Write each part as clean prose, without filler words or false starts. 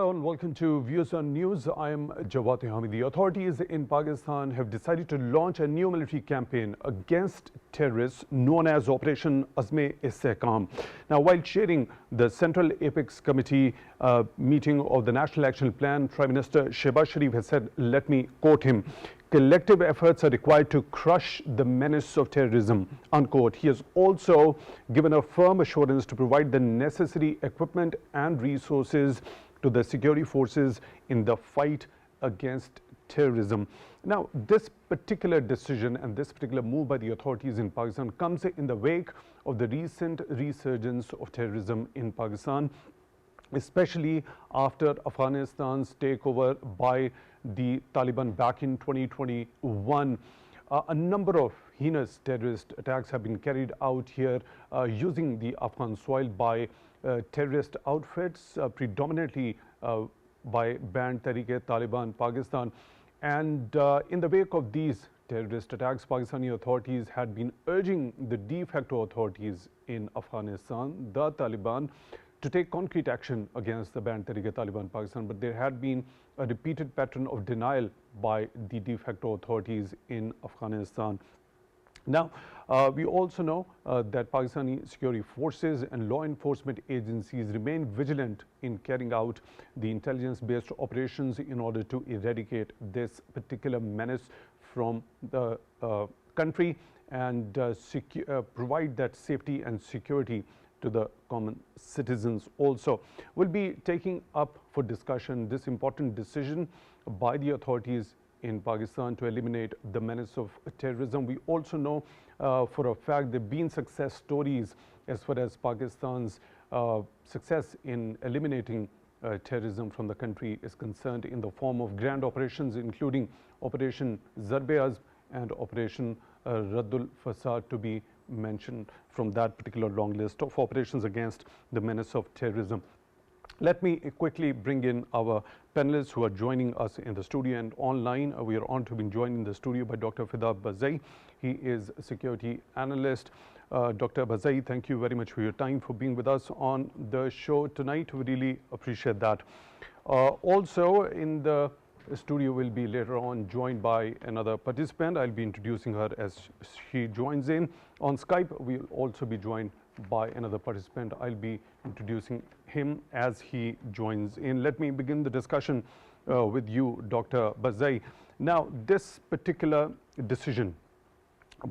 Hello and welcome to Views on News. I am Jawad. Tehami. The authorities in Pakistan have decided to launch a new military campaign against terrorists known as Operation Azm-E-Istehkam. Now, while chairing the Central Apex Committee meeting of the National Action Plan, Prime Minister Shehbaz Sharif has said, let me quote him, collective efforts are required to crush the menace of terrorism, unquote. He has also given a firm assurance to provide the necessary equipment and resources to the security forces in the fight against terrorism. Now, this particular decision and this particular move by the authorities in Pakistan comes in the wake of the recent resurgence of terrorism in Pakistan, especially after Afghanistan's takeover by the Taliban back in 2021. A number of heinous terrorist attacks have been carried out here using the Afghan soil by terrorist outfits, predominantly by banned Tehrik Taliban Pakistan. And in the wake of these terrorist attacks, Pakistani authorities had been urging the de facto authorities in Afghanistan, the Taliban, to take concrete action against the banned Tehrik Taliban Pakistan. But there had been a repeated pattern of denial by the de facto authorities in Afghanistan. Now, we also know that Pakistani security forces and law enforcement agencies remain vigilant in carrying out the intelligence-based operations in order to eradicate this particular menace from the country and provide that safety and security to the common citizens also. We'll be taking up for discussion this important decision by the authorities in Pakistan to eliminate the menace of terrorism. We also know for a fact there have been success stories as far as Pakistan's success in eliminating terrorism from the country is concerned in the form of grand operations, including Operation Zarb-e-Azm and Operation Raddul Fasad, to be mentioned from that particular long list of operations against the menace of terrorism. Let me quickly bring in our panelists who are joining us in the studio and online. We are honored to be joined in the studio by Dr.Fida Bazai. He is a security analyst. Dr. Bazai, thank you very much for your time, for being with us on the show tonight. We really appreciate that. Also in the studio will be later on joined by another participant. I'll be introducing her as she joins in. On Skype, we'll also be joined by another participant. I'll be introducing him as he joins in. Let me begin the discussion with you, Dr. Bazai. Now, this particular decision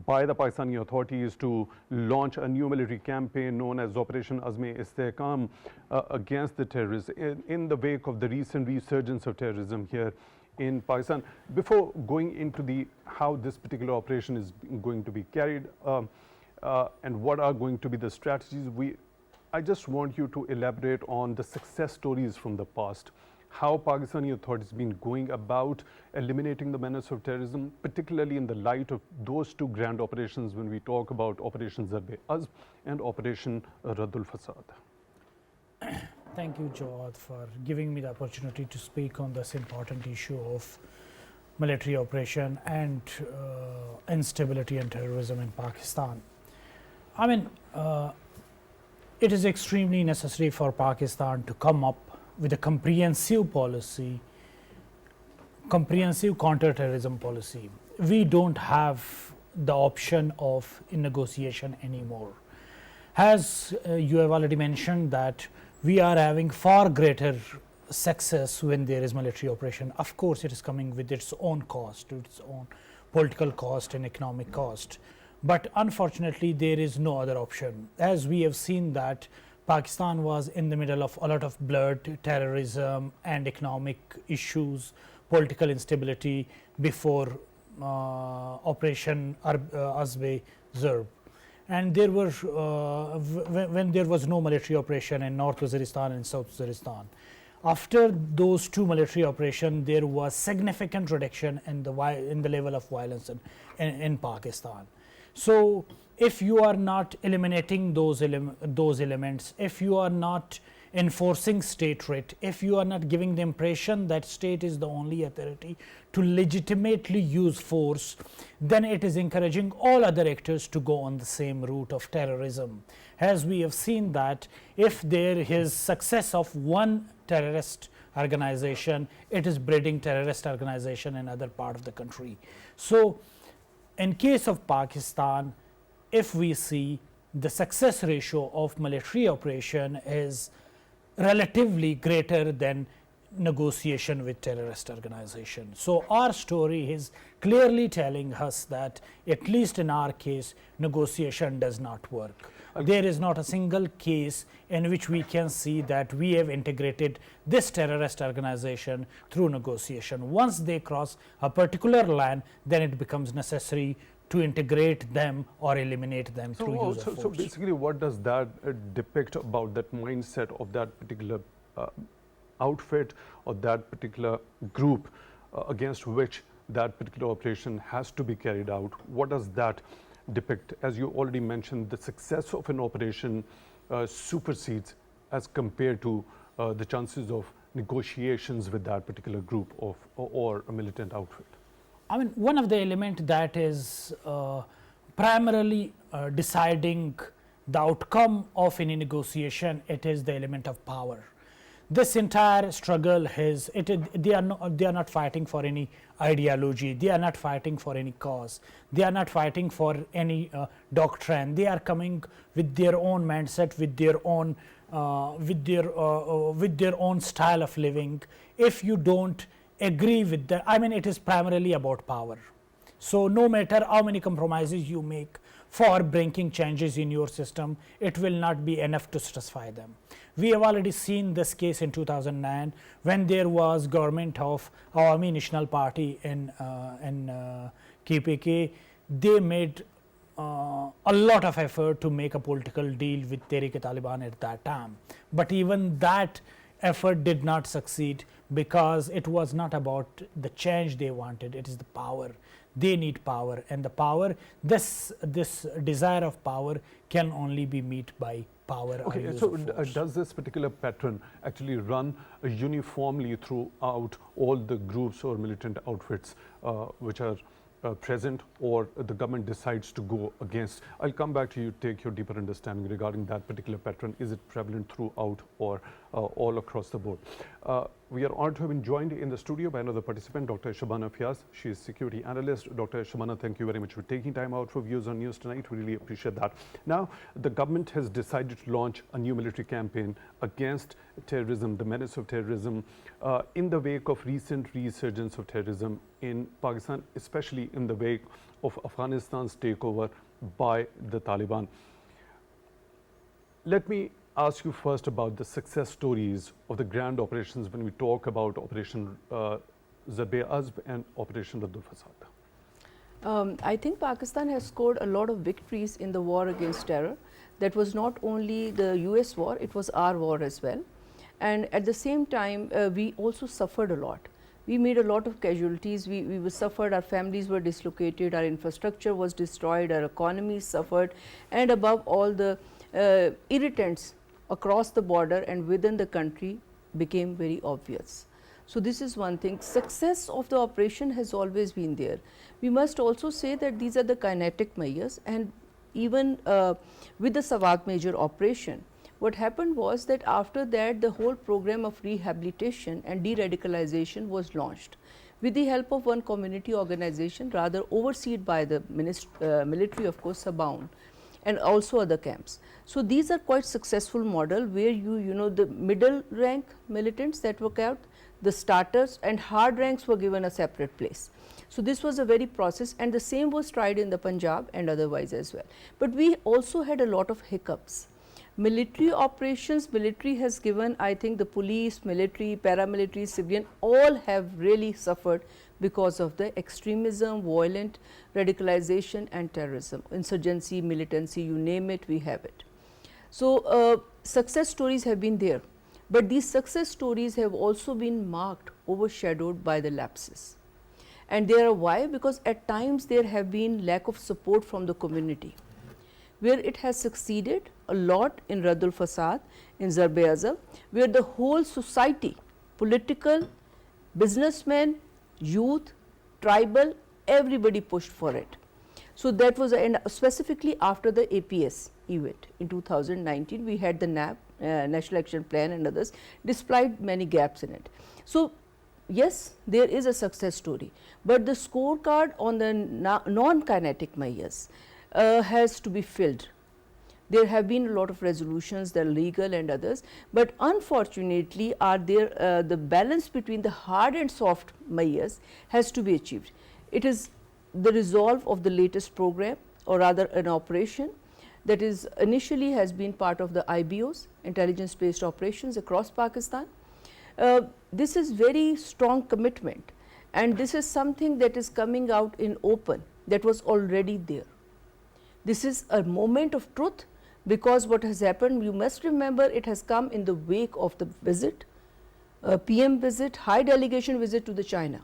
by the Pakistani authorities to launch a new military campaign known as Operation Azm-E-Istehkam against the terrorists in the wake of the recent resurgence of terrorism here in Pakistan. Before going into how this particular operation is going to be carried and what are going to be the strategies, I just want you to elaborate on the success stories from the past, how Pakistani authorities have been going about eliminating the menace of terrorism, particularly in the light of those two grand operations when we talk about Operation Zarb-e-Azm and Operation Raddul Fasad. Thank you, Jawad, for giving me the opportunity to speak on this important issue of military operation and instability and terrorism in Pakistan. I mean, it is extremely necessary for Pakistan to come up with a comprehensive policy, comprehensive counter-terrorism policy. We don't have the option of negotiation anymore. As you have already mentioned that we are having far greater success when there is military operation. Of course, it is coming with its own cost, its own political cost and economic cost. But unfortunately, there is no other option. As we have seen that Pakistan was in the middle of a lot of blood, terrorism and economic issues, political instability before Operation Azm-e-Istehkam. And there were, when there was no military operation in North Waziristan and South Waziristan. After those two military operations, there was significant reduction in the level of violence in Pakistan. So, if you are not eliminating those elements, if you are not enforcing state right, if you are not giving the impression that state is the only authority to legitimately use force, then it is encouraging all other actors to go on the same route of terrorism. As we have seen that if there is success of one terrorist organization, it is breeding terrorist organization in other part of the country. So, in case of Pakistan, if we see the success ratio of military operation is relatively greater than negotiation with terrorist organization. So, our story is clearly telling us that at least in our case negotiation does not work. There is not a single case in which we can see that we have integrated this terrorist organization through negotiation. Once they cross a particular line, then it becomes necessary to integrate them or eliminate them through use of force. So basically what does that depict about that mindset of that particular outfit or that particular group against which that particular operation has to be carried out? What does that depict? As you already mentioned, the success of an operation supersedes as compared to the chances of negotiations with that particular group of or a militant outfit. I mean, one of the elements that is primarily deciding the outcome of any negotiation, it is the element of power. This entire struggle is, they are not fighting for any ideology, they are not fighting for any cause, they are not fighting for any doctrine, they are coming with their own mindset, with their own style of living. If you don't agree with that, I mean, it is primarily about power. So, no matter how many compromises you make for bringing changes in your system, it will not be enough to satisfy them. We have already seen this case in 2009 when there was government of Awami National Party in KPK. They made a lot of effort to make a political deal with Tehrik-e-Taliban at that time, but even that effort did not succeed because it was not about the change they wanted, it is the power. They need power, and the power, this desire of power can only be met by power. Okay, so does this particular pattern actually run uniformly throughout all the groups or militant outfits which are present, or the government decides to go against? I'll come back to you, take your deeper understanding regarding that particular pattern. Is it prevalent throughout or all across the board? We are honored to have been joined in the studio by another participant, Dr. Shabana Fayyaz. She is security analyst. Dr. Shabana, thank you very much for taking time out for views on news tonight. We really appreciate that. Now, the government has decided to launch a new military campaign against terrorism, the menace of terrorism, in the wake of recent resurgence of terrorism in Pakistan, especially in the wake of Afghanistan's takeover by the Taliban. Let me ask you first about the success stories of the grand operations when we talk about Operation Azm and Operation Fasad. I think Pakistan has scored a lot of victories in the war against terror. That was not only the US war, it was our war as well. And at the same time, we also suffered a lot. We made a lot of casualties, we suffered, our families were dislocated, our infrastructure was destroyed, our economy suffered, and above all, the irritants across the border and within the country became very obvious. So, this is one thing. Success of the operation has always been there. We must also say that these are the kinetic measures, and even with the Sawat major operation, what happened was that after that the whole program of rehabilitation and de-radicalization was launched with the help of one community organization, rather overseen by the military, of course, Sabaun, and also other camps. So, these are quite successful model where you know the middle rank militants that were kept, the starters and hard ranks were given a separate place. So, this was a very process, and the same was tried in the Punjab and otherwise as well. But we also had a lot of hiccups. Military operations, military has given, I think the police, military, paramilitary, civilian, all have really suffered because of the extremism, violent radicalization and terrorism, insurgency, militancy, you name it, we have it. So, success stories have been there, but these success stories have also been marked, overshadowed by the lapses. And they are why? Because at times there have been lack of support from the community. Where it has succeeded a lot in Raddul Fasad, in Azm, where the whole society, political, businessmen, youth, tribal, everybody pushed for it. So, that was, and specifically after the APS event in 2019, we had the NAB National Action Plan and others, displayed many gaps in it. So, yes, there is a success story, but the scorecard on the non-kinetic measures has to be filled. There have been a lot of resolutions that are legal and others, but unfortunately are there the balance between the hard and soft measures has to be achieved. It is the resolve of the latest program, or rather an operation that is initially has been part of the IBOs, intelligence based operations across Pakistan. This is very strong commitment, and this is something that is coming out in open that was already there. This is a moment of truth, because what has happened, you must remember, it has come in the wake of the visit, PM visit, high delegation visit to the China,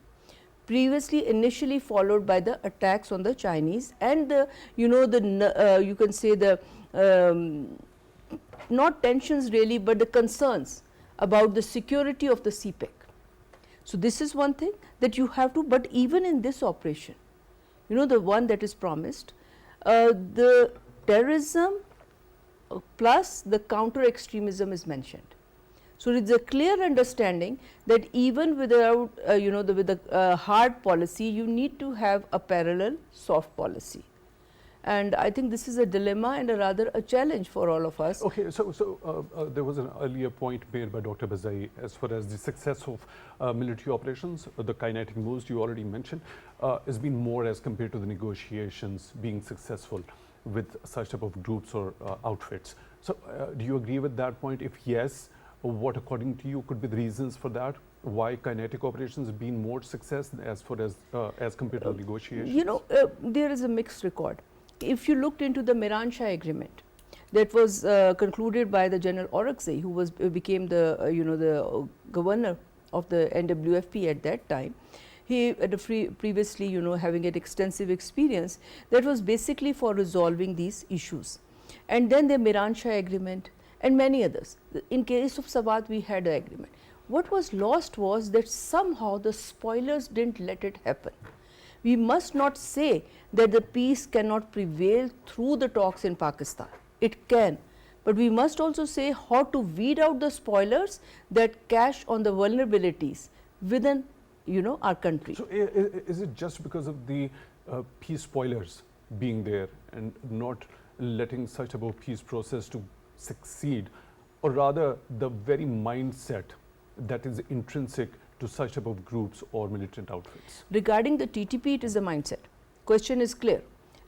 previously initially followed by the attacks on the Chinese and the, you know, the you can say the not tensions really, but the concerns about the security of the CPEC. So, this is one thing that you have to, but even in this operation, you know, the one that is promised, the terrorism plus the counter extremism is mentioned. So, it is a clear understanding that even without you know, with the hard policy, you need to have a parallel soft policy. And I think this is a dilemma and a rather a challenge for all of us. Okay, so there was an earlier point made by Dr. Bazai as far as the success of military operations, the kinetic moves you already mentioned, has been more as compared to the negotiations being successful with such type of groups or outfits. So, do you agree with that point? If yes, what according to you could be the reasons for that? Why kinetic operations have been more success as far as compared to negotiations? You know, there is a mixed record. If you looked into the Miran Shah agreement that was concluded by the General Orakzai, who was became the you know, the governor of the NWFP at that time, he previously, you know, having an extensive experience, that was basically for resolving these issues. And then the Miran Shah agreement and many others. In case of Sawat, we had an agreement. What was lost was that somehow the spoilers didn't let it happen. We must not say that the peace cannot prevail through the talks in Pakistan. It can, but we must also say how to weed out the spoilers that cash on the vulnerabilities within, you know, our country. So, is it just because of the peace spoilers being there and not letting such type of peace process to succeed, or rather the very mindset that is intrinsic to such type of groups or militant outfits? Regarding the TTP, it is a mindset. Question is clear.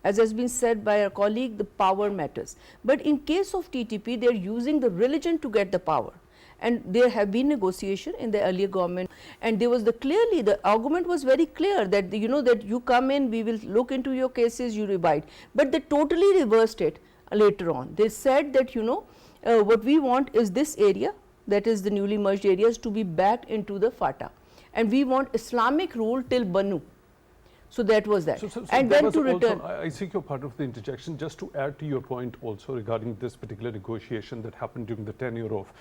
As has been said by our colleague, the power matters. But in case of TTP, they are using the religion to get the power. And there have been negotiation in the earlier government, and there was the argument was very clear that you know that you come in, we will look into your cases, you abide. But they totally reversed it later on. They said that, you know, what we want is this area, that is the newly merged areas, to be backed into the FATA, and we want Islamic rule till Banu. So, that was that. So and then to return. I seek your part of the interjection just to add to your point also regarding this particular negotiation that happened during the tenure of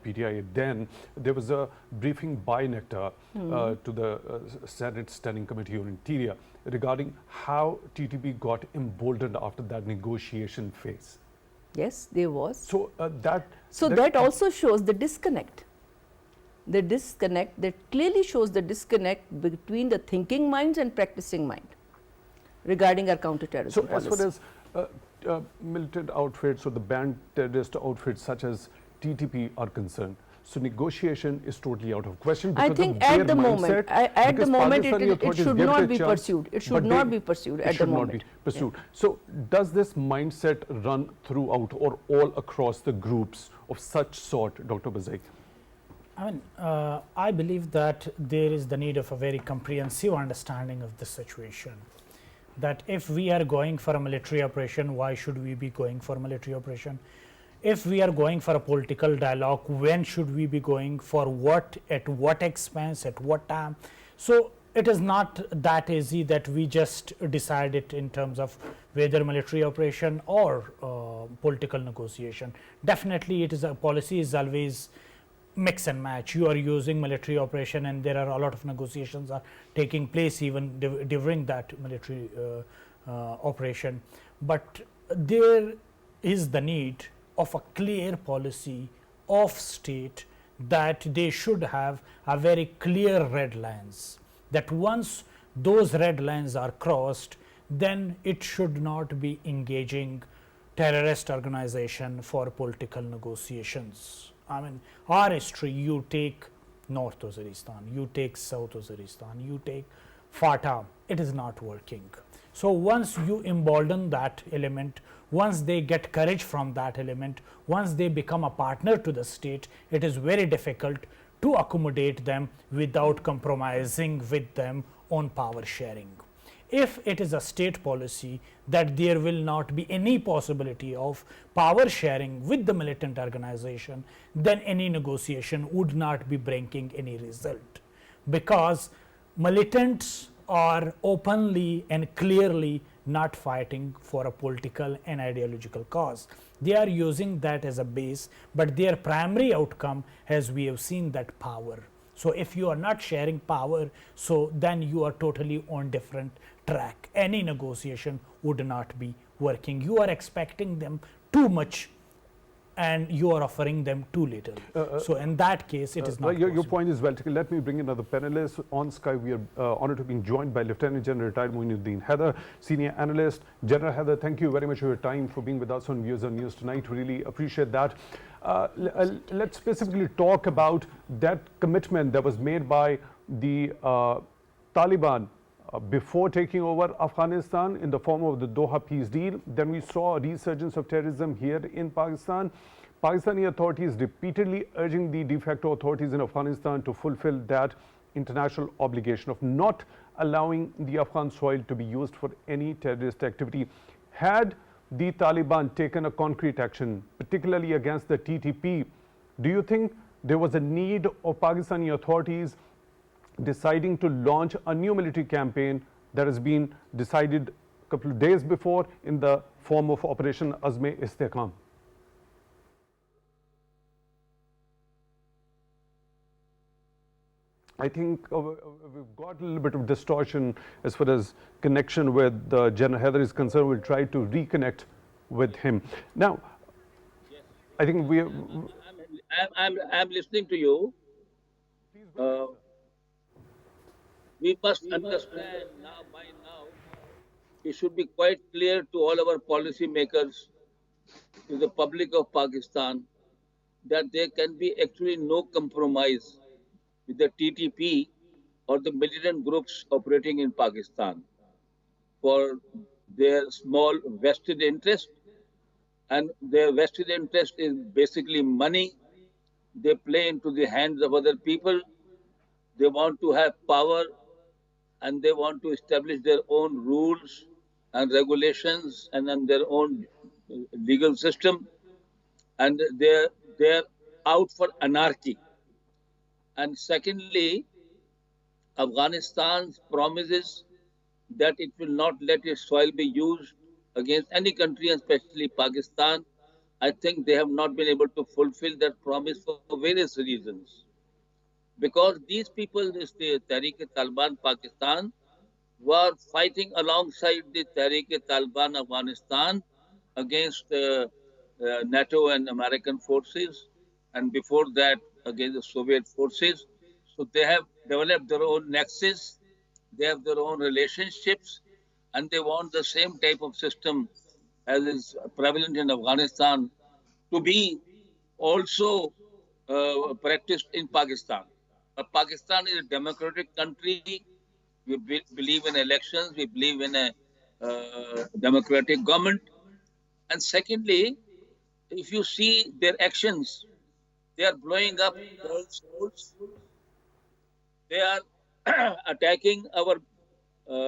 PTI. Then there was a briefing by NECTA to the Senate Standing Committee on Interior regarding how TTP got emboldened after that negotiation phase. Yes, there was. So, that also shows the disconnect. The disconnect that clearly shows the disconnect between the thinking minds and practicing mind regarding our counter-terrorism policy. So, as far as militant outfits or the banned terrorist outfits such as TTP are concerned, so negotiation is totally out of question. I think at the moment, it should not be pursued. It should not be pursued at the moment. It should not be pursued. Yeah. So, does this mindset run throughout or all across the groups of such sort, Dr. Bazai? I mean, I believe that there is the need of a very comprehensive understanding of the situation. That if we are going for a military operation, why should we be going for a military operation? If we are going for a political dialogue, when should we be going, for what, at what expense, at what time? So, it is not that easy that we just decide it in terms of whether military operation or political negotiation. Definitely, it is a policy is always mix and match. You are using military operation, and there are a lot of negotiations are taking place even during that military operation. But there is the need of a clear policy of state that they should have a very clear red lines, that once those red lines are crossed, then it should not be engaging terrorist organization for political negotiations. I mean, our history, you take North Waziristan, you take South Waziristan, you take FATA, it is not working. So once you embolden that element, once they get courage from that element, once they become a partner to the state, it is very difficult to accommodate them without compromising with them on power sharing. If it is a state policy that there will not be any possibility of power sharing with the militant organization, then any negotiation would not be bringing any result, because militants are openly and clearly not fighting for a political and ideological cause. They are using that as a base, but their primary outcome, as we have seen, that power. So if you are not sharing power, so then you are totally on different track. Any negotiation would not be working. You are expecting them too much and you are offering them too little. So in that case, it is not your point is well taken. Let me bring another panelist on Skype. We are honored to be joined by Lt.Gen. retired Moin Haider, senior analyst. General Haider, thank you very much for your time, for being with us on Views on News tonight. Really appreciate that. Let's specifically talk about that commitment that was made by the Taliban before taking over Afghanistan in the form of the Doha peace deal. Then we saw a resurgence of terrorism here in Pakistan. Pakistani authorities repeatedly urging the de facto authorities in Afghanistan to fulfill that international obligation of not allowing the Afghan soil to be used for any terrorist activity. Had the Taliban taken a concrete action, particularly against the TTP, do you think there was a need of Pakistani authorities deciding to launch a new military campaign that has been decided a couple of days before in the form of Operation Azm-E-Istehkam? I think we've got a little bit of distortion as far as connection with General Haider is concerned. We'll try to reconnect with him. Now, I think I'm listening to you. We must understand now, by now, it should be quite clear to all our policy makers, to the public of Pakistan, that there can be actually no compromise with the TTP or the militant groups operating in Pakistan for their small vested interest. And their vested interest is basically money. They play into the hands of other people. They want to have power and they want to establish their own rules and regulations and then their own legal system. And they're out for anarchy. And secondly, Afghanistan's promises that it will not let its soil be used against any country, especially Pakistan, I think they have not been able to fulfill that promise for various reasons. Because these people, the Tehrik-e-Taliban Pakistan, were fighting alongside the Tehrik-e-Taliban Afghanistan against NATO and American forces, and before that against the Soviet forces. So they have developed their own nexus, they have their own relationships, and they want the same type of system as is prevalent in Afghanistan to be also practiced in Pakistan. Pakistan is a democratic country. We believe in elections. We believe in a democratic government. And secondly, if you see their actions, they are blowing up girls' schools. They are attacking our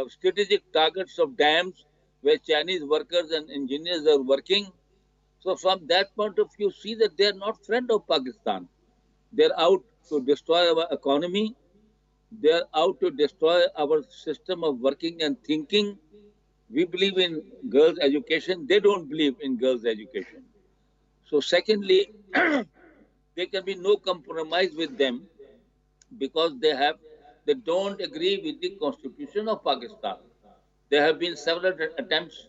strategic targets of dams where Chinese workers and engineers are working. So from that point of view, see that they are not friends of Pakistan. They're out to destroy our economy. They're out to destroy our system of working and thinking. We believe in girls' education. They don't believe in girls' education. So secondly, there can be no compromise with them because they don't agree with the constitution of Pakistan. There have been several attempts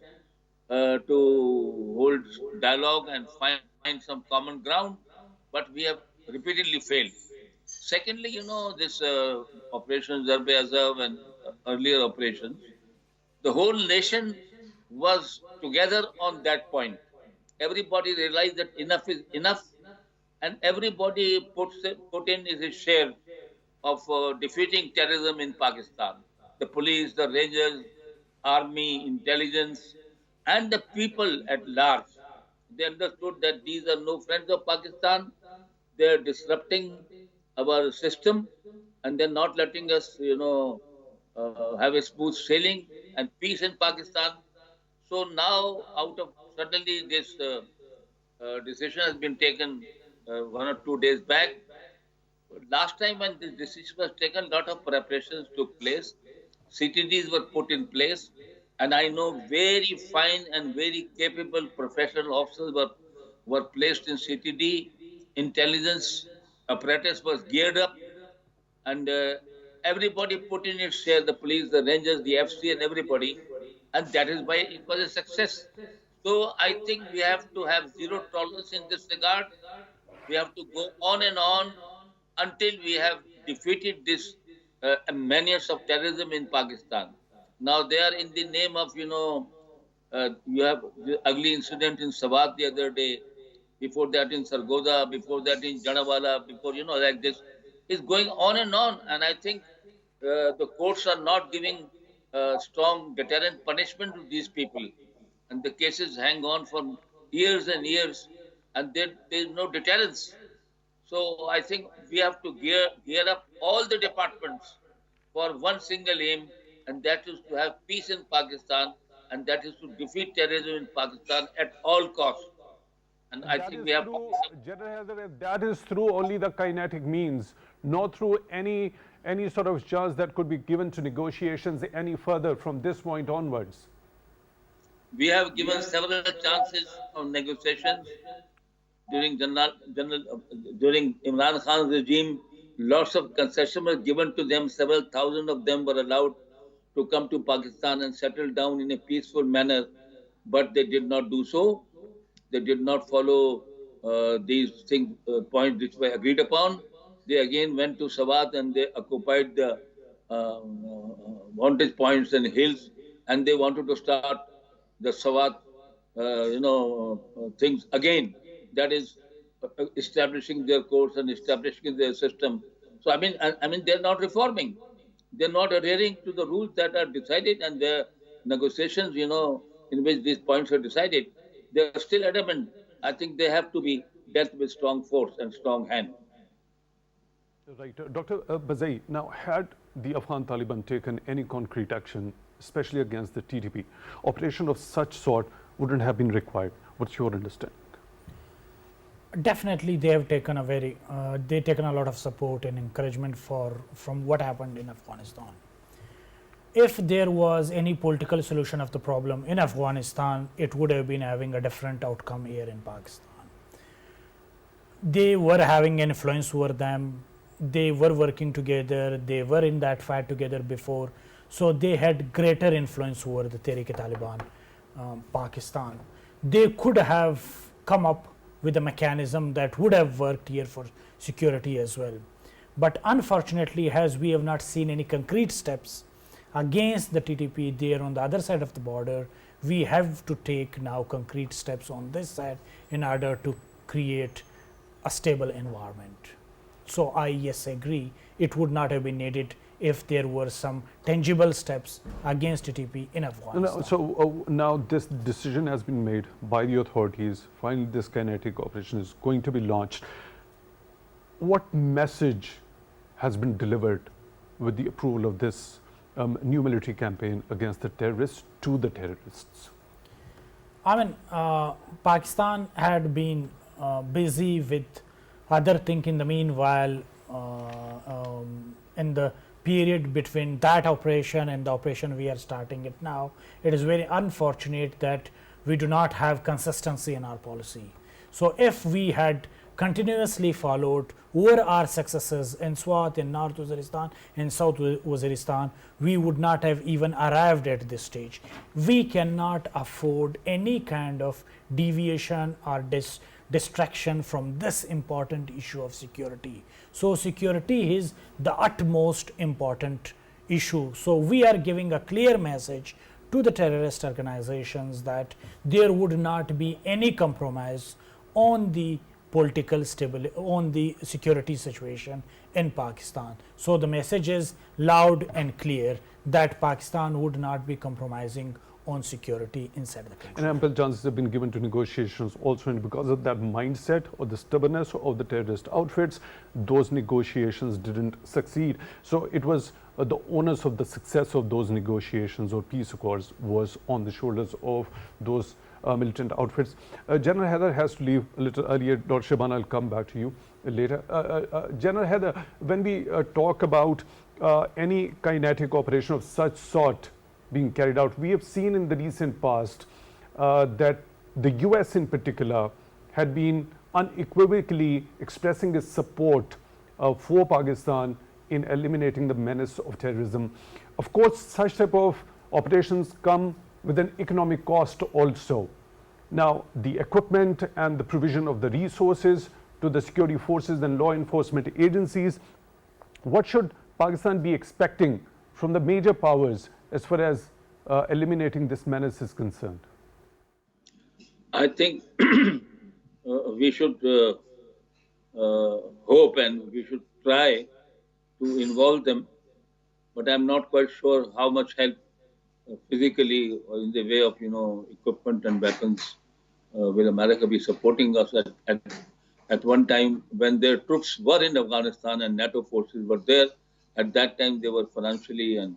to hold dialogue and find some common ground, but we have repeatedly failed. Secondly, this Operation Azm and earlier operations, the whole nation was together on that point. Everybody realized that enough is enough, and everybody put in his share of defeating terrorism in Pakistan. The police, the rangers, army, intelligence, and the people at large. They understood that these are no friends of Pakistan. They are disrupting our system, and they're not letting us, have a smooth sailing and peace in Pakistan. So now, out of suddenly this decision has been taken 1 or 2 days back. Last time when this decision was taken, a lot of preparations took place. CTDs were put in place, and I know very fine and very capable professional officers were placed in CTD. Intelligence apparatus was geared up, and everybody put in its share, the police, the rangers, the FC, and everybody, and that is why it was a success. So I think we have to have zero tolerance in this regard. We have to go on and on until we have defeated this menace of terrorism in Pakistan. Now they are in the name of, you have the ugly incident in Sawat the other day, before that in Sargoda, before that in Janawala, before, like this. It's going on, and I think the courts are not giving strong deterrent punishment to these people. And the cases hang on for years and years, and there is no deterrence. So I think we have to gear up all the departments for one single aim, and that is to have peace in Pakistan, and that is to defeat terrorism in Pakistan at all costs. And I That think is we have through, General Haider, that is through only the kinetic means, not through any sort of chance that could be given to negotiations any further from this point onwards. We have given several chances of negotiations during during Imran Khan's regime. Lots of concessions were given to them. Several thousand of them were allowed to come to Pakistan and settle down in a peaceful manner, but they did not do so. They did not follow these points which were agreed upon. They again went to Sawat and they occupied the vantage points and hills, and they wanted to start the Sawat, things again. That is establishing their course and establishing their system. So I mean, they're not reforming. They're not adhering to the rules that are decided, and their negotiations, in which these points are decided, they're still adamant. I think they have to be dealt with strong force and strong hand. Right. Dr. Bazai, now had the Afghan Taliban taken any concrete action, especially against the TTP, operation of such sort wouldn't have been required. What's your understanding? Definitely, they have taken a lot of support and encouragement from what happened in Afghanistan. If there was any political solution of the problem in Afghanistan, it would have been having a different outcome here in Pakistan. They were having influence over them. They were working together. They were in that fight together before. So they had greater influence over the Tehrik-e-Taliban, Pakistan. They could have come up with a mechanism that would have worked here for security as well. But unfortunately, as we have not seen any concrete steps against the TTP there on the other side of the border, we have to take now concrete steps on this side in order to create a stable environment. So I agree, it would not have been needed if there were some tangible steps against TTP in Afghanistan. So now this decision has been made by the authorities. Finally, this kinetic operation is going to be launched. What message has been delivered with the approval of this new military campaign against the terrorists to the terrorists? I mean, Pakistan had been busy with other things in the meanwhile. In the period between that operation and the operation we are starting it now, it is very unfortunate that we do not have consistency in our policy. So if we had continuously followed over our successes in Swat, in North Waziristan, in South Waziristan, we would not have even arrived at this stage. We cannot afford any kind of deviation or distraction from this important issue of security. So security is the utmost important issue. So we are giving a clear message to the terrorist organizations that there would not be any compromise on the political stability, on the security situation in Pakistan. So the message is loud and clear that Pakistan would not be compromising on security inside the country. And ample chances have been given to negotiations also, and because of that mindset or the stubbornness of the terrorist outfits, those negotiations didn't succeed. So it was the onus of the success of those negotiations or peace accords was on the shoulders of those militant outfits. General Haider has to leave a little earlier. Dr. Shabana, I'll come back to you later. General Haider, when we talk about any kinetic operation of such sort being carried out, we have seen in the recent past that the US in particular had been unequivocally expressing its support for Pakistan in eliminating the menace of terrorism. Of course, such type of operations come with an economic cost also. Now, the equipment and the provision of the resources to the security forces and law enforcement agencies, what should Pakistan be expecting from the major powers as far as eliminating this menace is concerned? I think we should hope and we should try to involve them, but I'm not quite sure how much help physically or in the way of, equipment and weapons will America be supporting us at one time when their troops were in Afghanistan and NATO forces were there. At that time, they were financially and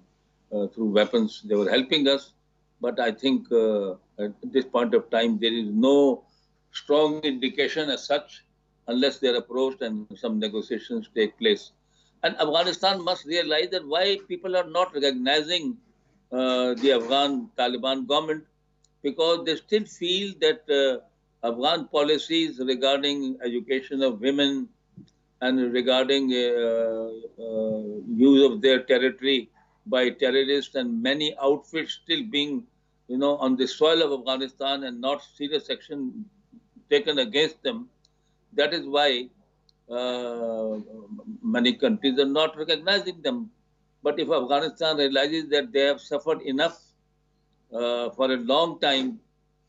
through weapons, they were helping us. But I think at this point of time, there is no strong indication as such unless they are approached and some negotiations take place. And Afghanistan must realize that why people are not recognizing the Afghan Taliban government, because they still feel that Afghan policies regarding education of women and regarding use of their territory by terrorists and many outfits still being, on the soil of Afghanistan and not serious action taken against them. That is why many countries are not recognizing them. But if Afghanistan realizes that they have suffered enough for a long time,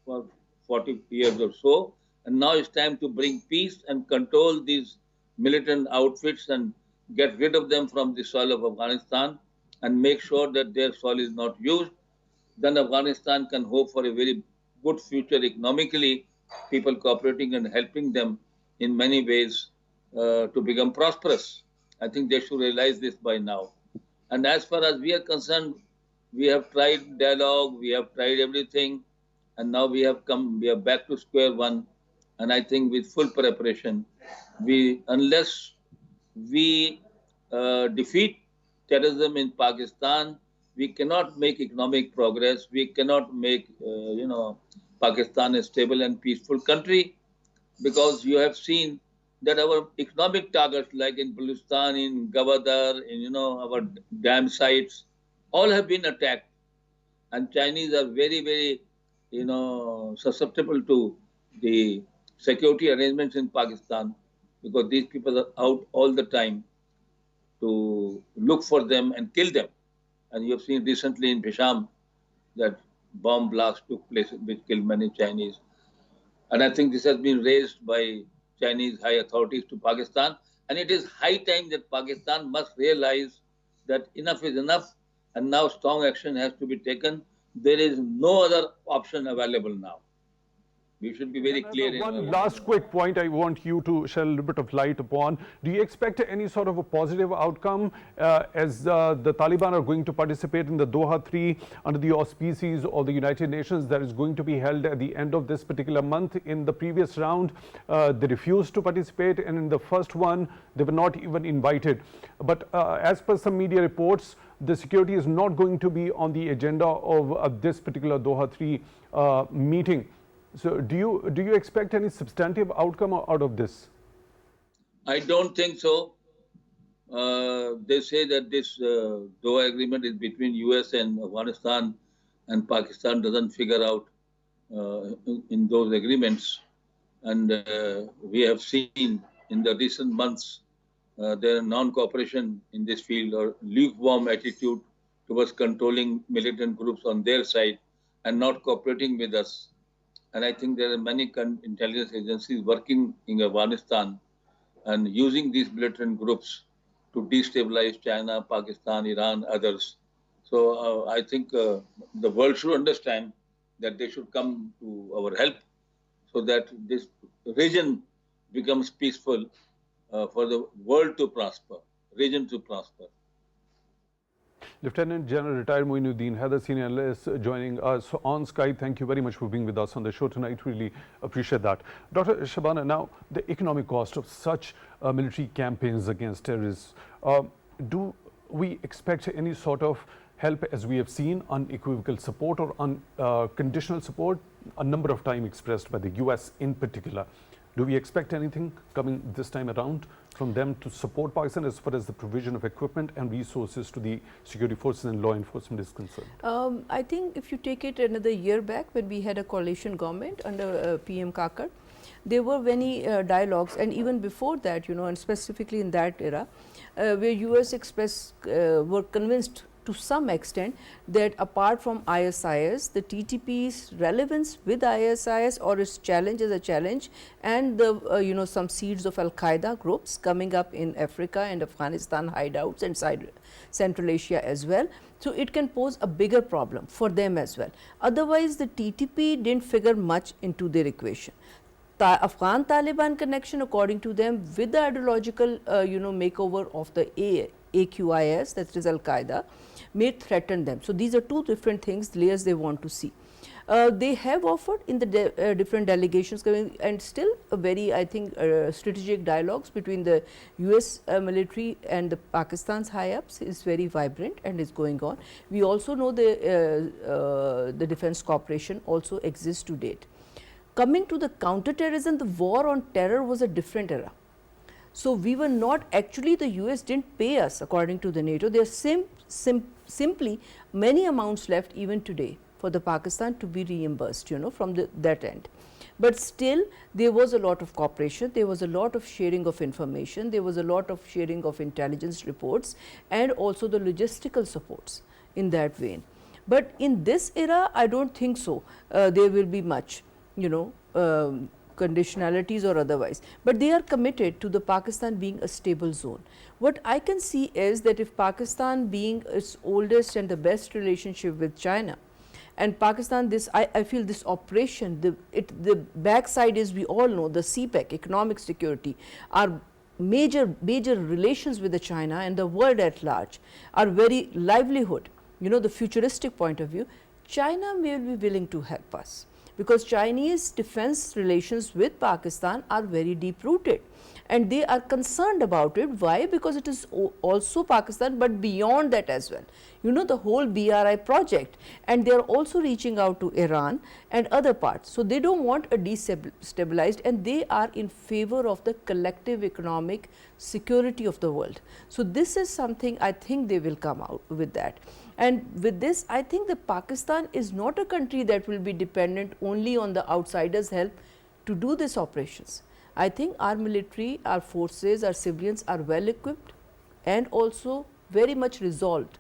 for 40 years or so, and now it's time to bring peace and control these militant outfits and get rid of them from the soil of Afghanistan and make sure that their soil is not used, then Afghanistan can hope for a very good future economically, people cooperating and helping them in many ways to become prosperous. I think they should realize this by now. And as far as we are concerned, we have tried dialogue, we have tried everything, and now we are back to square one. And I think with full preparation, unless we defeat terrorism in Pakistan, we cannot make economic progress. We cannot make, Pakistan a stable and peaceful country, because you have seen that our economic targets, like in Balochistan, in Gwadar, in our dam sites, all have been attacked, and Chinese are very, very, susceptible to the security arrangements in Pakistan, because these people are out all the time to look for them and kill them. And you have seen recently in Bisham that bomb blast took place which killed many Chinese. And I think this has been raised by Chinese high authorities to Pakistan. And it is high time that Pakistan must realize that enough is enough, and now strong action has to be taken. There is no other option available now. We should be very clear. One last quick point I want you to shed a little bit of light upon. Do you expect any sort of a positive outcome as the Taliban are going to participate in the Doha 3 under the auspices of the United Nations that is going to be held at the end of this particular month? In the previous round, they refused to participate, and in the first one, they were not even invited. But as per some media reports, the security is not going to be on the agenda of this particular Doha 3 meeting. So do you expect any substantive outcome out of this? I don't think so. They say that this Doha agreement is between US and Afghanistan, and Pakistan doesn't figure out in those agreements. And we have seen in the recent months their non-cooperation in this field or lukewarm attitude towards controlling militant groups on their side and not cooperating with us. And I think there are many intelligence agencies working in Afghanistan and using these militant groups to destabilize China, Pakistan, Iran, others. So I think the world should understand that they should come to our help so that this region becomes peaceful for the world to prosper, region to prosper. Lieutenant General retired Moin, Haider, senior analyst, joining us on Skype. Thank you very much for being with us on the show tonight. Really appreciate that. Dr. Shabana, now the economic cost of such military campaigns against terrorists, do we expect any sort of help, as we have seen, unequivocal support or unconditional support, a number of times expressed by the US in particular? Do we expect anything coming this time around from them to support Pakistan as far as the provision of equipment and resources to the security forces and law enforcement is concerned? I think if you take it another year back when we had a coalition government under PM Kakar, there were many dialogues, and even before that, and specifically in that era, where US were convinced to some extent that apart from ISIS, the TTP's relevance with ISIS or its challenge as a challenge, and the some seeds of Al-Qaeda groups coming up in Africa and Afghanistan hideouts and Central Asia as well. So it can pose a bigger problem for them as well. Otherwise, the TTP didn't figure much into their equation. Afghan Taliban connection, according to them, with the ideological makeover of the AQIS, that is Al-Qaeda, may threaten them. So these are two different things, layers they want to see. They have offered in the different delegations and still a very, I think, strategic dialogues between the US military and the Pakistan's high-ups is very vibrant and is going on. We also know the defense cooperation also exists to date. Coming to the counterterrorism, the war on terror was a different era. So we were not actually, the US didn't pay us according to the NATO. There are simply many amounts left even today for the Pakistan to be reimbursed, from that end. But still there was a lot of cooperation, there was a lot of sharing of information, there was a lot of sharing of intelligence reports and also the logistical supports in that vein. But in this era, I don't think so. There will be much, conditionalities or otherwise, but they are committed to the Pakistan being a stable zone. What I can see is that if Pakistan being its oldest and the best relationship with China, and Pakistan, I feel this operation, the backside is, we all know, the CPEC, economic security, our major relations with the China and the world at large, our very livelihood, the futuristic point of view, China may be willing to help us, because Chinese defense relations with Pakistan are very deep rooted and they are concerned about it. Why? Because it is also Pakistan, but beyond that as well. The whole BRI project, and they are also reaching out to Iran and other parts. So they don't want a destabilized, and they are in favor of the collective economic security of the world. So this is something I think they will come out with that. And with this, I think that Pakistan is not a country that will be dependent only on the outsiders' help to do these operations. I think our military, our forces, our civilians are well equipped and also very much resolved,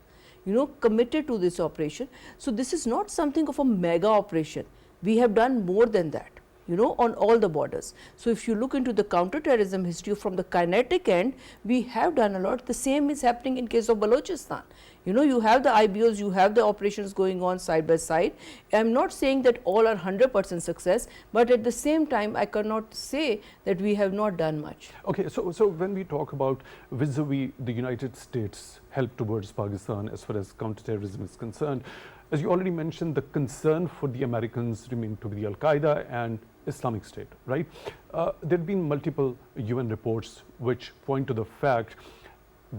committed to this operation. So this is not something of a mega operation. We have done more than that, on all the borders. So if you look into the counterterrorism history from the kinetic end, we have done a lot. The same is happening in case of Balochistan. You have the IBOs, you have the operations going on side by side. I am not saying that all are 100% success, but at the same time, I cannot say that we have not done much. Okay, so when we talk about vis-a-vis the United States help towards Pakistan as far as counterterrorism is concerned, as you already mentioned, the concern for the Americans remain to be Al-Qaeda and Islamic State, right? There have been multiple UN reports which point to the fact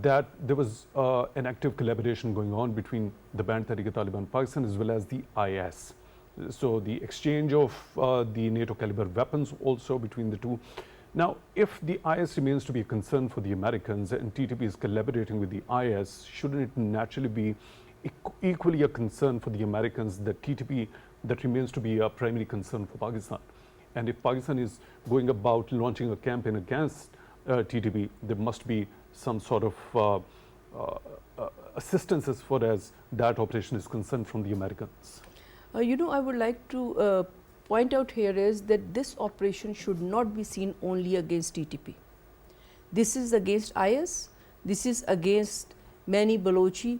that there was an active collaboration going on between the Band Tehrik-e-Taliban Pakistan as well as the IS. So the exchange of the NATO caliber weapons also between the two. Now, if the IS remains to be a concern for the Americans and TTP is collaborating with the IS, shouldn't it naturally be equally a concern for the Americans that TTP that remains to be a primary concern for Pakistan? And if Pakistan is going about launching a campaign against TTP, there must be some sort of assistance as far as that operation is concerned from the Americans. You know, I would like to point out here is that this operation should not be seen only against TTP. This is against IS, this is against many Balochi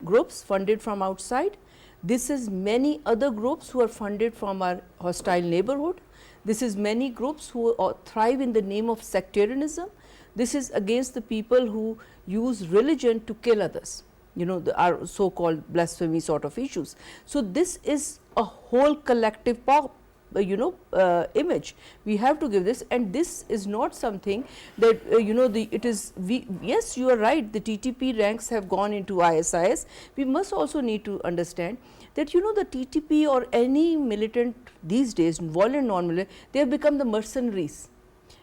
groups funded from outside. This is many other groups who are funded from our hostile neighborhood. This is many groups who thrive in the name of sectarianism. This is against the people who use religion to kill others, you know, our so called blasphemy sort of issues. So, this is a whole collective image we have to give this, and this is not something that it is yes, you are right, the TTP ranks have gone into ISIS. We must also need to understand that the TTP or any militant these days, violent, non-militant, they have become the mercenaries,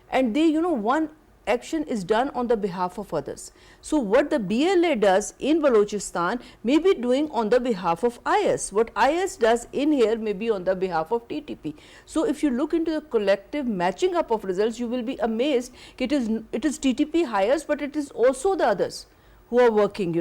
and they one action is done on the behalf of others. So, what the BLA does in Balochistan may be doing on the behalf of IS, what IS does in here may be on the behalf of TTP. So, if you look into the collective matching up of results, you will be amazed it is TTP hires, but it is also the others who are working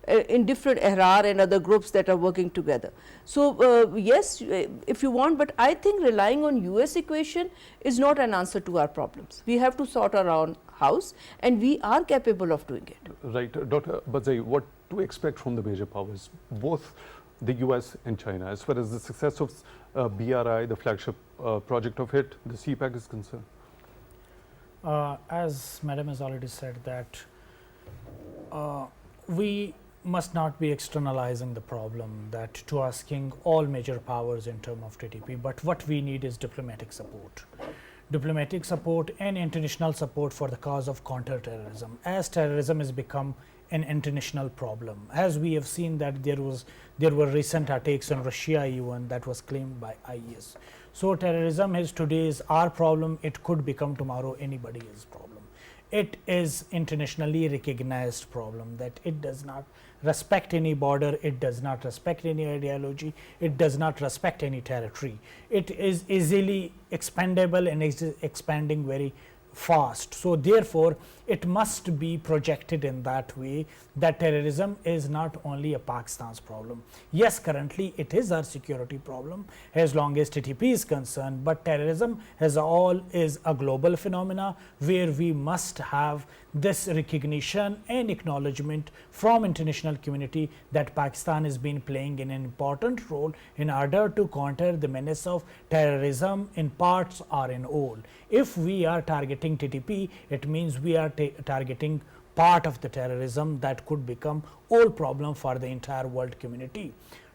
in different Ehrar and other groups that are working together. So, yes, if you want, but I think relying on US equation is not an answer to our problems. We have to sort our own house, and we are capable of doing it. Right. Dr. Bazai, what to expect from the major powers, both the US and China, as far as the success of BRI, the flagship project of it, the CPAC is concerned? As Madam has already said that we must not be externalizing the problem that to asking all major powers in terms of TTP, but what we need is diplomatic support. Diplomatic support and international support for the cause of counter-terrorism, as terrorism has become an international problem. As we have seen that there were recent attacks on Russia even that was claimed by IS. So, terrorism is today's our problem, it could become tomorrow anybody else's problem. It is internationally recognized problem that it does not respect any border, it does not respect any ideology, it does not respect any territory. It is easily expandable and expanding very fast. So, therefore, it must be projected in that way that terrorism is not only a Pakistan's problem. Yes, currently it is our security problem as long as TTP is concerned, but terrorism as all is a global phenomena where we must have this recognition and acknowledgement from international community that Pakistan has been playing an important role in order to counter the menace of terrorism in parts or in all. If we are targeting TTP, it means we are targeting part of the terrorism that could become all problem for the entire world community.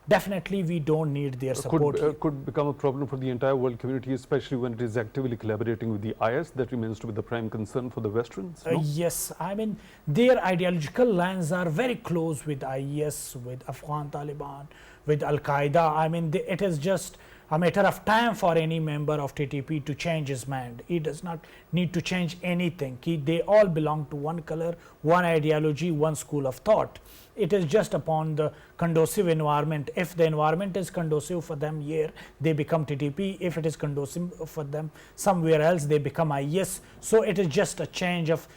Definitely we don't need their support. Could become a problem for the entire world community, especially when it is actively collaborating with the IS. That remains to be the prime concern for the Westerns. No? Yes, I mean their ideological lines are very close with IS, with Afghan Taliban, with Al-Qaeda. I mean it is just a matter of time for any member of TTP to change his mind. He does not need to change anything. They all belong to one color, one ideology, one school of thought. It is just upon the conducive environment. If the environment is conducive for them here, they become TTP. If it is conducive for them somewhere else, they become IS. So, it is just a change of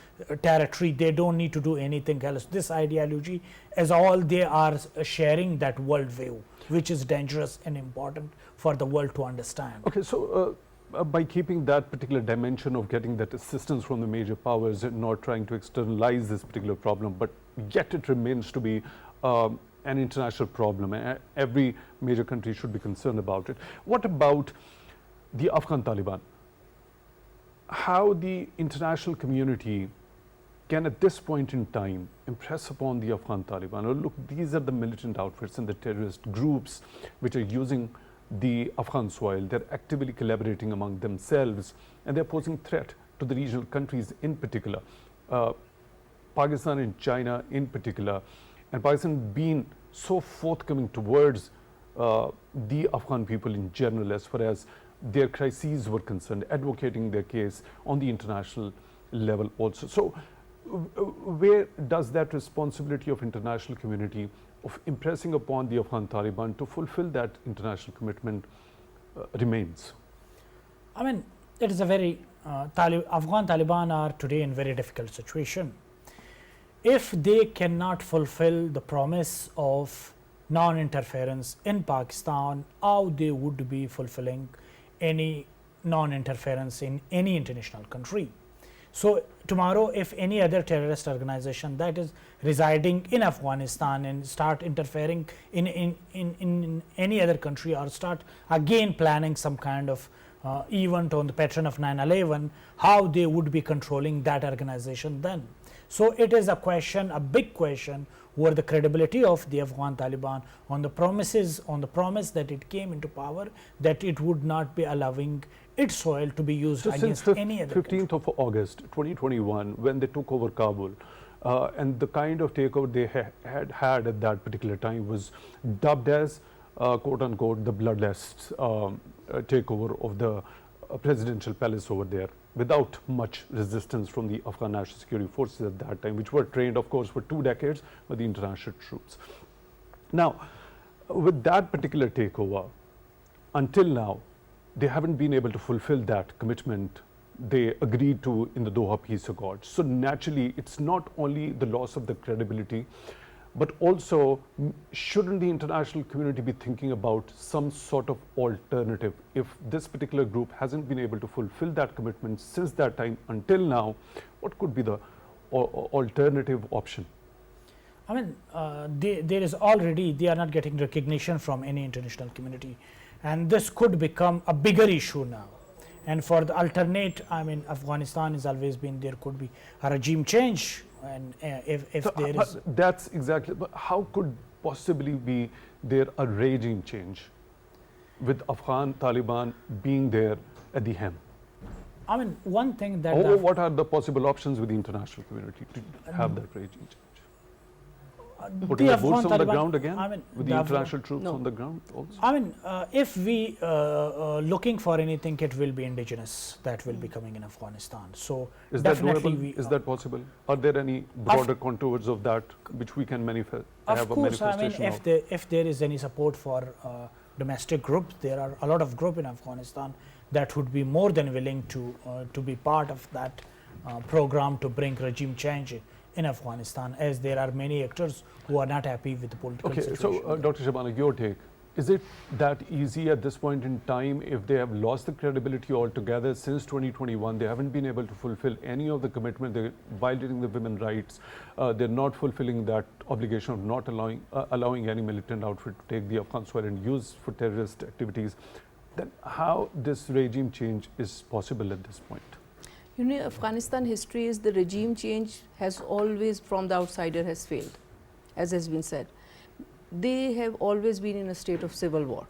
territory. They don't need to do anything else. This ideology is all they are sharing that worldview, which is dangerous and important for the world to understand. Okay, so by keeping that particular dimension of getting that assistance from the major powers and not trying to externalize this particular problem, but yet it remains to be an international problem. Every major country should be concerned about it. What about the Afghan Taliban? How the international community can at this point in time impress upon the Afghan Taliban, or look, these are the militant outfits and the terrorist groups which are using the Afghan soil, they're actively collaborating among themselves and they're posing threat to the regional countries in particular, Pakistan and China in particular, and Pakistan being so forthcoming towards the Afghan people in general as far as their crises were concerned, advocating their case on the international level also. So, where does that responsibility of international community of impressing upon the Afghan Taliban to fulfill that international commitment remains? I mean, it is a very Afghan Taliban are today in very difficult situation. If they cannot fulfill the promise of non-interference in Pakistan, how they would be fulfilling any non-interference in any international country. So tomorrow, if any other terrorist organization that is residing in Afghanistan and start interfering in any other country, or start again planning some kind of event on the pattern of 9/11, how they would be controlling that organization then. So it is a question, a big question, over the credibility of the Afghan Taliban on the promise that it came into power, that it would not be allowing its soil to be used against any other 15th of August 2021, when they took over Kabul, and the kind of takeover they had at that particular time was dubbed as quote unquote the bloodless takeover of the presidential palace over there, without much resistance from the Afghan National Security Forces at that time, which were trained, of course, for 2 decades by the international troops. Now, with that particular takeover, until now, they haven't been able to fulfill that commitment they agreed to in the Doha Peace Accord. So naturally, it's not only the loss of the credibility, but also shouldn't the international community be thinking about some sort of alternative? If this particular group hasn't been able to fulfill that commitment since that time until now, what could be the alternative option? I mean, there is already, they are not getting recognition from any international community, and this could become a bigger issue now. And for the alternate, I mean, Afghanistan has always been, there could be a regime change, and if so, there is. That's exactly, but how could possibly be there a regime change with Afghan Taliban being there at the helm? I mean, one thing that. Or what are the possible options with the international community to have that regime change? Putting the boots on the ground again, I mean, with the international troops on the ground also? I mean, if we looking for anything, it will be indigenous that will be coming in Afghanistan. So is that definitely doable? Is that possible? Are there any broader contours of that which we can manifest? Of course, I mean, if there is any support for domestic groups, there are a lot of groups in Afghanistan that would be more than willing to be part of that program to bring regime change in Afghanistan, as there are many actors who are not happy with the political situation. So Dr. Shabana, your take, is it that easy at this point in time, if they have lost the credibility altogether since 2021, they haven't been able to fulfill any of the commitment, they're violating the women's rights, they're not fulfilling that obligation of not allowing any militant outfit to take the Afghan soil and use for terrorist activities, then how this regime change is possible at this point? You know, Afghanistan history is the regime change has always from the outsider has failed, as has been said. They have always been in a state of civil war,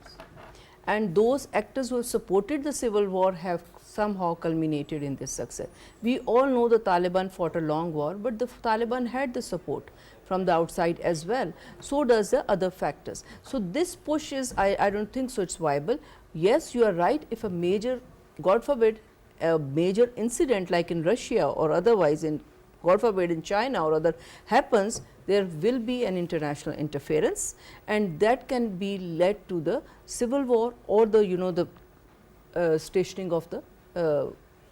and those actors who have supported the civil war have somehow culminated in this success. We all know the Taliban fought a long war, but the Taliban had the support from the outside as well. So does the other factors. So this push is, I don't think so it's viable. Yes, you are right, if a major, God forbid, a major incident like in Russia or otherwise in, God forbid, in China or other happens, there will be an international interference, and that can be led to the civil war or the, you know, the stationing of the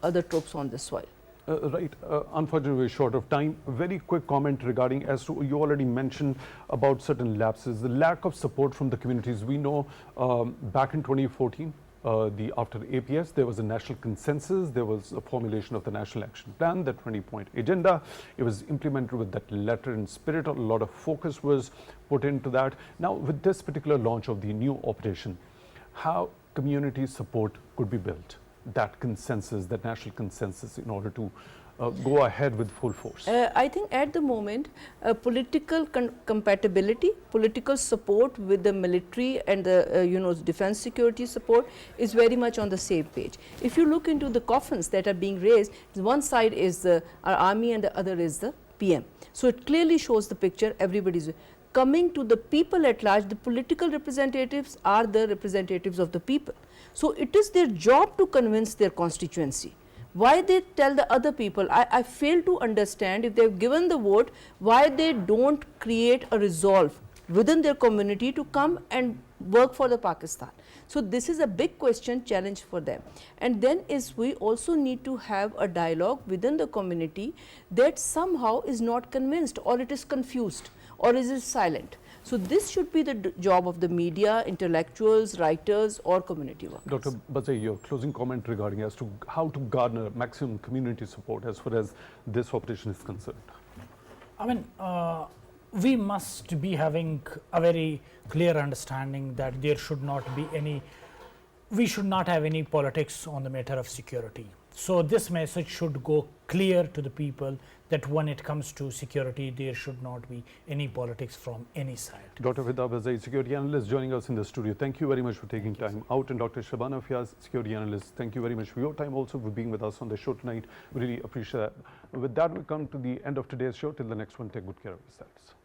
other troops on the soil. Right. Unfortunately, we're short of time. Very quick comment regarding, as to, you already mentioned about certain lapses, the lack of support from the communities. We know back in 2014, after APS, there was a national consensus, there was a formulation of the National Action Plan, the 20-point agenda. It was implemented with that letter and spirit. A lot of focus was put into that. Now, with this particular launch of the new operation, how community support could be built, that consensus, that national consensus, in order to go ahead with full force? I think at the moment, political compatibility, political support with the military and the you know, defense security support is very much on the same page. If you look into the coffins that are being raised, one side is our army and the other is the PM. So it clearly shows the picture, everybody's coming to the people at large. The political representatives are the representatives of the people. So it is their job to convince their constituency. Why they tell the other people? I fail to understand, if they have given the vote, why they don't create a resolve within their community to come and work for the Pakistan. So this is a big question, challenge for them. And then is we also need to have a dialogue within the community that somehow is not convinced, or it is confused, or is it silent. So this should be the job of the media, intellectuals, writers, or community workers. Dr. Bazai, your closing comment regarding as to how to garner maximum community support as far as this operation is concerned. I mean, we must be having a very clear understanding that there should not be any, we should not have any politics on the matter of security. So this message should go clear to the people that when it comes to security, there should not be any politics from any side. Dr.Fida Bazai, security analyst, joining us in the studio. Thank you very much for taking time out. And Dr. Shabana Fayyaz, security analyst, thank you very much for your time also for being with us on the show tonight. We really appreciate that. With that, we come to the end of today's show. Till the next one, take good care of yourselves.